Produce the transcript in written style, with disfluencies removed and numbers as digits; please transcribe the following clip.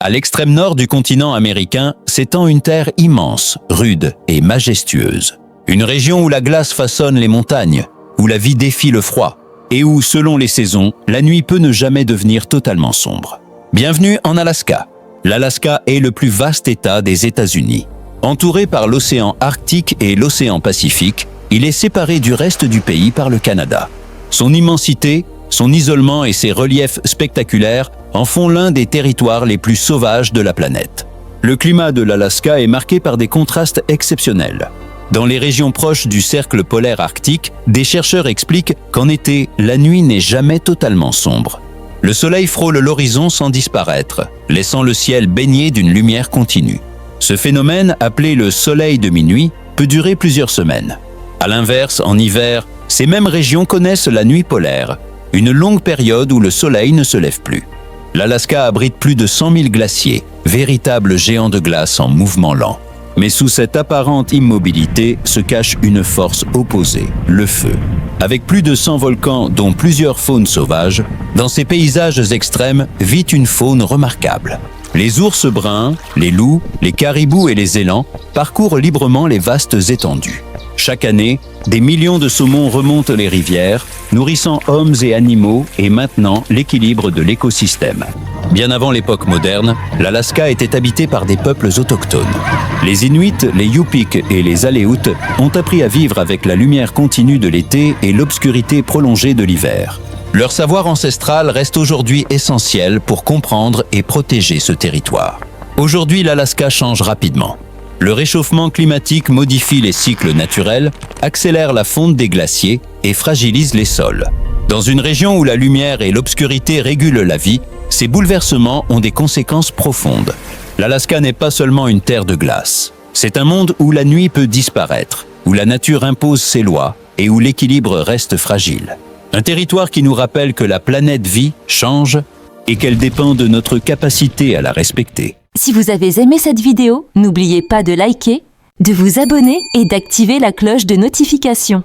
À l'extrême nord du continent américain s'étend une terre immense, rude et majestueuse. Une région où la glace façonne les montagnes, où la vie défie le froid, et où, selon les saisons, la nuit peut ne jamais devenir totalement sombre. Bienvenue en Alaska. L'Alaska est le plus vaste État des États-Unis. Entouré par l'océan Arctique et l'océan Pacifique, il est séparé du reste du pays par le Canada. Son immensité, son isolement et ses reliefs spectaculaires en font l'un des territoires les plus sauvages de la planète. Le climat de l'Alaska est marqué par des contrastes exceptionnels. Dans les régions proches du cercle polaire arctique, des chercheurs expliquent qu'en été, la nuit n'est jamais totalement sombre. Le soleil frôle l'horizon sans disparaître, laissant le ciel baigné d'une lumière continue. Ce phénomène, appelé le soleil de minuit, peut durer plusieurs semaines. À l'inverse, en hiver, ces mêmes régions connaissent la nuit polaire, une longue période où le soleil ne se lève plus. L'Alaska abrite plus de 100 000 glaciers, véritables géants de glace en mouvement lent. Mais sous cette apparente immobilité se cache une force opposée, le feu. Avec plus de 100 volcans, dont plusieurs faunes sauvages, dans ces paysages extrêmes vit une faune remarquable. Les ours bruns, les loups, les caribous et les élans parcourent librement les vastes étendues. Chaque année, des millions de saumons remontent les rivières, nourrissant hommes et animaux et maintenant l'équilibre de l'écosystème. Bien avant l'époque moderne, l'Alaska était habité par des peuples autochtones. Les Inuits, les Yupik et les Aléoutes ont appris à vivre avec la lumière continue de l'été et l'obscurité prolongée de l'hiver. Leur savoir ancestral reste aujourd'hui essentiel pour comprendre et protéger ce territoire. Aujourd'hui, l'Alaska change rapidement. Le réchauffement climatique modifie les cycles naturels, accélère la fonte des glaciers et fragilise les sols. Dans une région où la lumière et l'obscurité régulent la vie, ces bouleversements ont des conséquences profondes. L'Alaska n'est pas seulement une terre de glace. C'est un monde où la nuit peut disparaître, où la nature impose ses lois et où l'équilibre reste fragile. Un territoire qui nous rappelle que la planète vie change et qu'elle dépend de notre capacité à la respecter. Si vous avez aimé cette vidéo, n'oubliez pas de liker, de vous abonner et d'activer la cloche de notification.